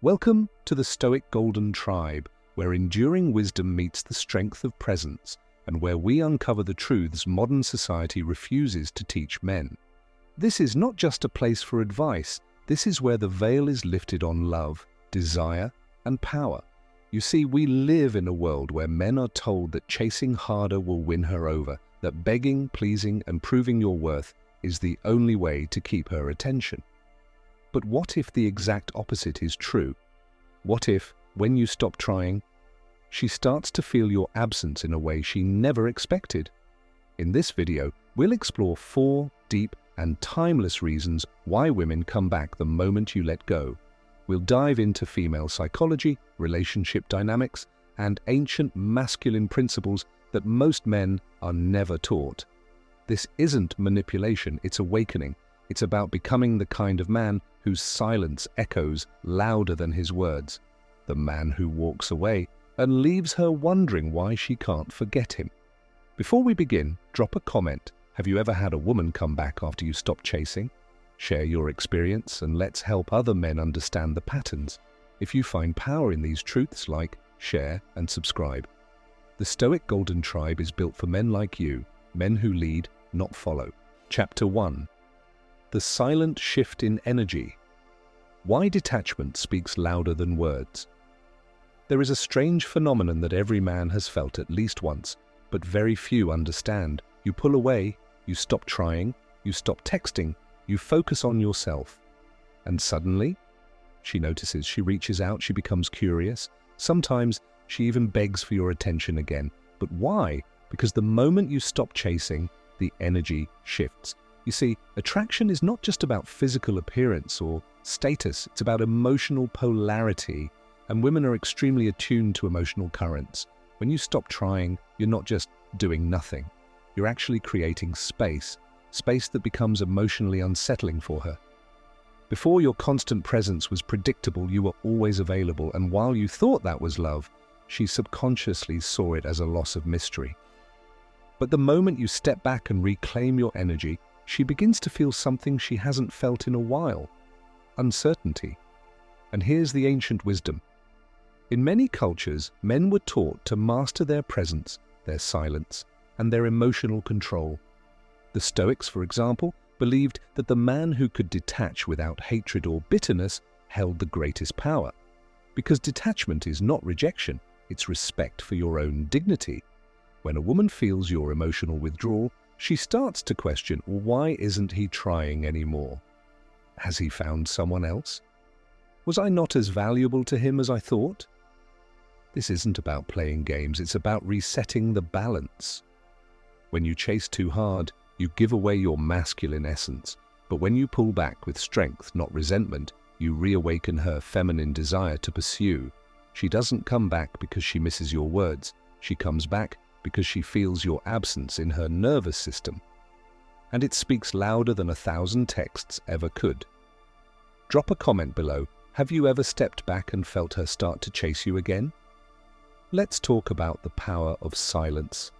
Welcome to the Stoic Golden Tribe, where enduring wisdom meets the strength of presence, and where we uncover the truths modern society refuses to teach men. This is not just a place for advice, this is where the veil is lifted on love, desire, and power. You see, we live in a world where men are told that chasing harder will win her over, that begging, pleasing, and proving your worth is the only way to keep her attention. But what if the exact opposite is true? What if, when you stop trying, she starts to feel your absence in a way she never expected? In this video, we'll explore 4 deep and timeless reasons why women come back the moment you let go. We'll dive into female psychology, relationship dynamics, and ancient masculine principles that most men are never taught. This isn't manipulation, it's awakening. It's about becoming the kind of man whose silence echoes louder than his words, the man who walks away and leaves her wondering why she can't forget him. Before we begin, drop a comment. Have you ever had a woman come back after you stopped chasing? Share your experience and let's help other men understand the patterns. If you find power in these truths, like, share, and subscribe. The Stoic Golden Tribe is built for men like you, men who lead, not follow. Chapter 1. The silent shift in energy. Why detachment speaks louder than words. There is a strange phenomenon that every man has felt at least once, but very few understand. You pull away, you stop trying, you stop texting, you focus on yourself. And suddenly, she notices, she reaches out, she becomes curious. Sometimes she even begs for your attention again. But why? Because the moment you stop chasing, the energy shifts. You see, attraction is not just about physical appearance or status, it's about emotional polarity, and women are extremely attuned to emotional currents. When you stop trying, you're not just doing nothing. You're actually creating space that becomes emotionally unsettling for her. Before, your constant presence was predictable, you were always available, and while you thought that was love, she subconsciously saw it as a loss of mystery. But the moment you step back and reclaim your energy, she begins to feel something she hasn't felt in a while: uncertainty. And here's the ancient wisdom. In many cultures, men were taught to master their presence, their silence, and their emotional control. The Stoics, for example, believed that the man who could detach without hatred or bitterness held the greatest power. Because detachment is not rejection, it's respect for your own dignity. When a woman feels your emotional withdrawal, she starts to question, why isn't he trying anymore? Has he found someone else? Was I not as valuable to him as I thought? This isn't about playing games, it's about resetting the balance. When you chase too hard, you give away your masculine essence. But when you pull back with strength, not resentment, you reawaken her feminine desire to pursue. She doesn't come back because she misses your words. She comes back because she feels your absence in her nervous system. And it speaks louder than 1,000 texts ever could. Drop a comment below. Have you ever stepped back and felt her start to chase you again? Let's talk about the power of silence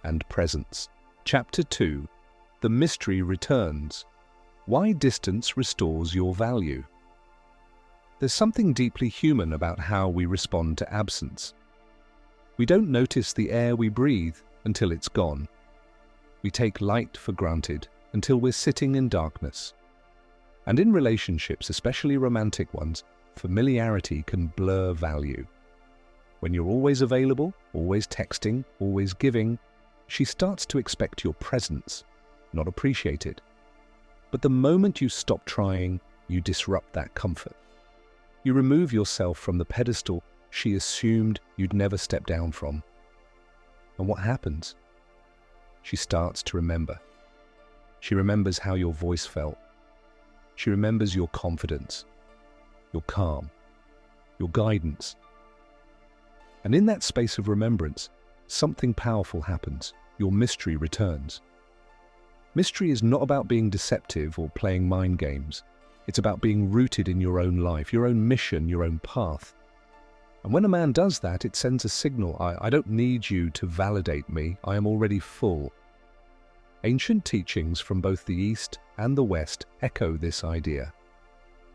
and presence. Chapter 2. The mystery returns. Why distance restores your value. There's something deeply human about how we respond to absence. We don't notice the air we breathe until it's gone. We take light for granted until we're sitting in darkness. And in relationships, especially romantic ones, familiarity can blur value. When you're always available, always texting, always giving, she starts to expect your presence, not appreciate it. But the moment you stop trying, you disrupt that comfort. You remove yourself from the pedestal she assumed you'd never step down from. And what happens? She starts to remember. She remembers how your voice felt. She remembers your confidence, your calm, your guidance. And in that space of remembrance, something powerful happens. Your mystery returns. Mystery is not about being deceptive or playing mind games. It's about being rooted in your own life, your own mission, your own path. And when a man does that, it sends a signal. I don't need you to validate me. I am already full. Ancient teachings from both the East and the West echo this idea.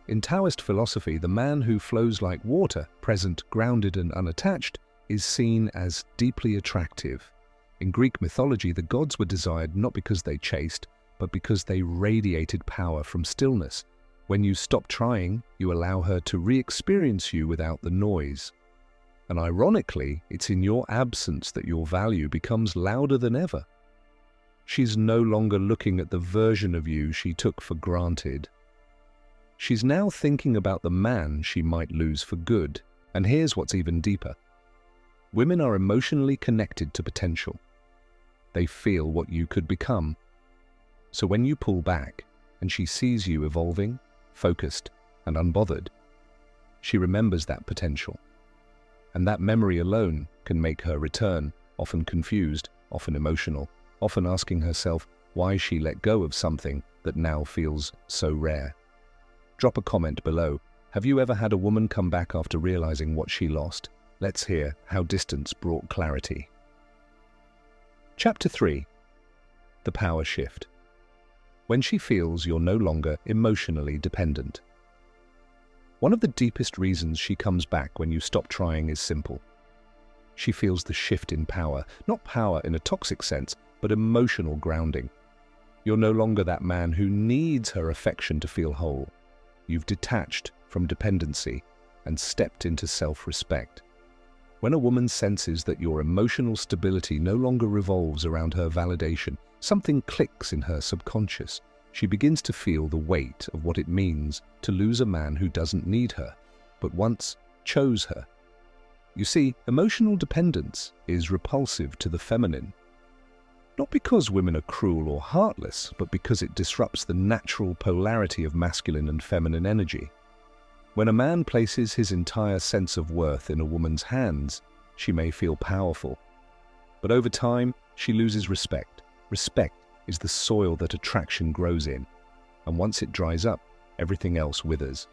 In Taoist philosophy, the man who flows like water, present, grounded and unattached, is seen as deeply attractive. In Greek mythology, the gods were desired not because they chased, but because they radiated power from stillness. When you stop trying, you allow her to re-experience you without the noise. And ironically, it's in your absence that your value becomes louder than ever. She's no longer looking at the version of you she took for granted. She's now thinking about the man she might lose for good. And here's what's even deeper. Women are emotionally connected to potential. They feel what you could become. So when you pull back and she sees you evolving, focused and unbothered, she remembers that potential. And that memory alone can make her return, often confused, often emotional, often asking herself why she let go of something that now feels so rare. Drop a comment below. Have you ever had a woman come back after realizing what she lost? Let's hear how distance brought clarity. Chapter 3. The Power Shift. When she feels you're no longer emotionally dependent. One of the deepest reasons she comes back when you stop trying is simple. She feels the shift in power, not power in a toxic sense, but emotional grounding. You're no longer that man who needs her affection to feel whole. You've detached from dependency and stepped into self-respect. When a woman senses that your emotional stability no longer revolves around her validation, something clicks in her subconscious. She begins to feel the weight of what it means to lose a man who doesn't need her, but once chose her. You see, emotional dependence is repulsive to the feminine. Not because women are cruel or heartless, but because it disrupts the natural polarity of masculine and feminine energy. When a man places his entire sense of worth in a woman's hands, she may feel powerful. But over time, she loses respect. Respect is the soil that attraction grows in, and once it dries up, everything else withers.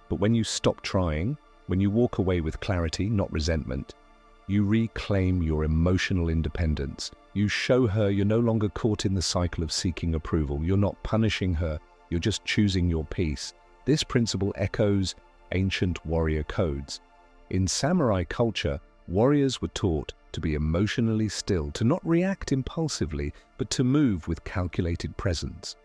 But when you stop trying, when you walk away with clarity, not resentment, you reclaim your emotional independence. You show her you're no longer caught in the cycle of seeking approval. You're not punishing her, you're just choosing your peace. This principle echoes ancient warrior codes. In samurai culture, warriors were taught to be emotionally still, to not react impulsively, but to move with calculated presence.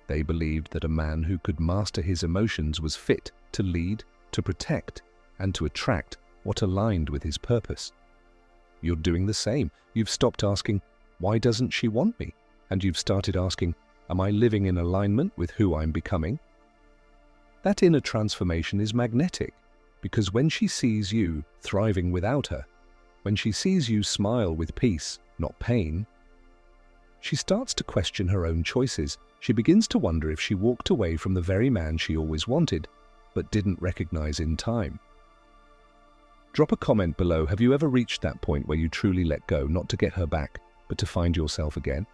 They believed that a man who could master his emotions was fit to lead, to protect, and to attract what aligned with his purpose. You're doing the same. You've stopped asking, why doesn't she want me? And you've started asking, am I living in alignment with who I'm becoming? That inner transformation is magnetic, because when she sees you thriving without her, when she sees you smile with peace, not pain, she starts to question her own choices. She begins to wonder if she walked away from the very man she always wanted, but didn't recognize in time. Drop a comment below. Have you ever reached that point where you truly let go, not to get her back, but to find yourself again?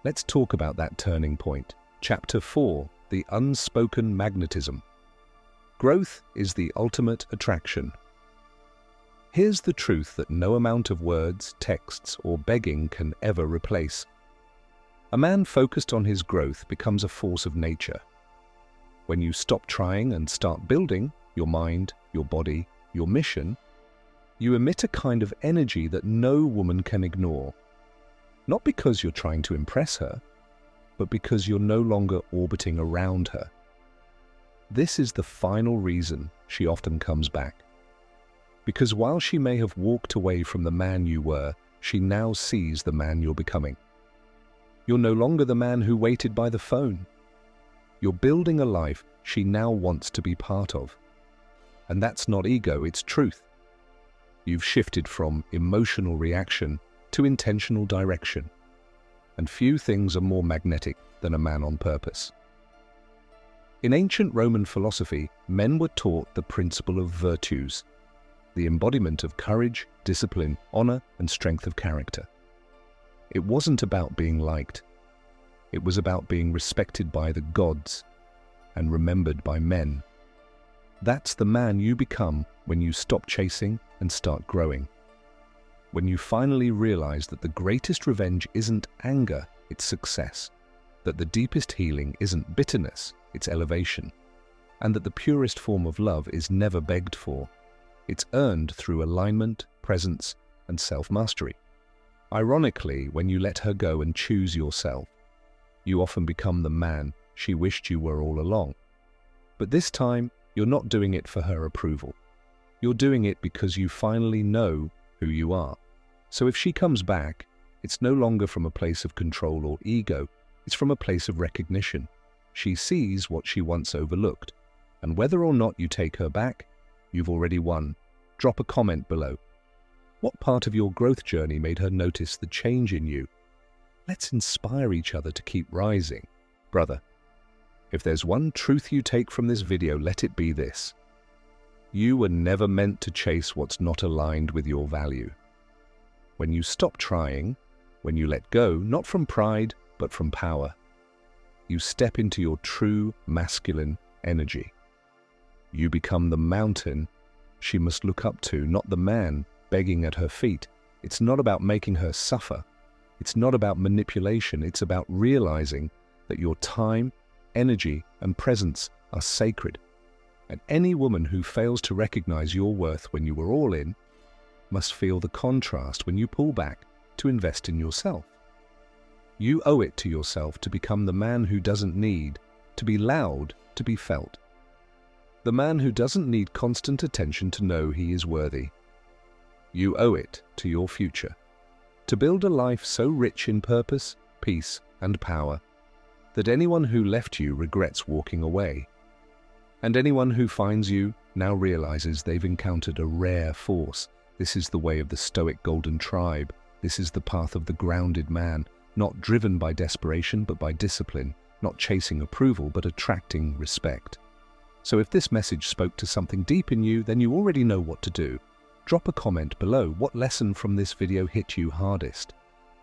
Let's talk about that turning point. Chapter 4. The Unspoken Magnetism. Growth is the ultimate attraction. Here's the truth that no amount of words, texts, or begging can ever replace. A man focused on his growth becomes a force of nature. When you stop trying and start building your mind, your body, your mission, you emit a kind of energy that no woman can ignore. Not because you're trying to impress her, but because you're no longer orbiting around her. This is the final reason she often comes back. Because while she may have walked away from the man you were, she now sees the man you're becoming. You're no longer the man who waited by the phone. You're building a life she now wants to be part of. And that's not ego, it's truth. You've shifted from emotional reaction to intentional direction. And few things are more magnetic than a man on purpose. In ancient Roman philosophy, men were taught the principle of virtues, the embodiment of courage, discipline, honor, and strength of character. It wasn't about being liked. It was about being respected by the gods and remembered by men. That's the man you become when you stop chasing and start growing. When you finally realize that the greatest revenge isn't anger, it's success. That the deepest healing isn't bitterness, it's elevation. and that the purest form of love is never begged for. It's earned through alignment, presence, and self-mastery. Ironically, when you let her go and choose yourself, you often become the man she wished you were all along. But this time, you're not doing it for her approval. You're doing it because you finally know who you are. So if she comes back, it's no longer from a place of control or ego, it's from a place of recognition. She sees what she once overlooked, and whether or not you take her back, you've already won. Drop a comment below. What part of your growth journey made her notice the change in you? Let's inspire each other to keep rising. Brother, if there's one truth you take from this video, let it be this. You were never meant to chase what's not aligned with your value. When you stop trying, when you let go, not from pride, but from power, you step into your true masculine energy. You become the mountain she must look up to, not the man begging at her feet. It's not about making her suffer. It's not about manipulation. It's about realizing that your time, energy, and presence are sacred. And any woman who fails to recognize your worth when you were all in must feel the contrast when you pull back to invest in yourself. You owe it to yourself to become the man who doesn't need to be loud to be felt. The man who doesn't need constant attention to know he is worthy. You owe it to your future to build a life so rich in purpose, peace, and power that anyone who left you regrets walking away. And anyone who finds you now realizes they've encountered a rare force. This is the way of the Stoic Golden Tribe. This is the path of the grounded man, not driven by desperation but by discipline, not chasing approval but attracting respect. So if this message spoke to something deep in you, then you already know what to do. Drop a comment below. What lesson from this video hit you hardest?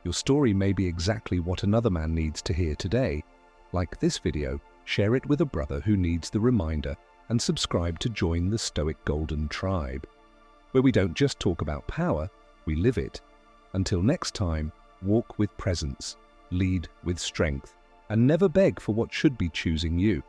Your story may be exactly what another man needs to hear today. Like this video, share it with a brother who needs the reminder, and subscribe to join the Stoic Golden Tribe, where we don't just talk about power, we live it. Until next time, walk with presence, lead with strength, and never beg for what should be choosing you.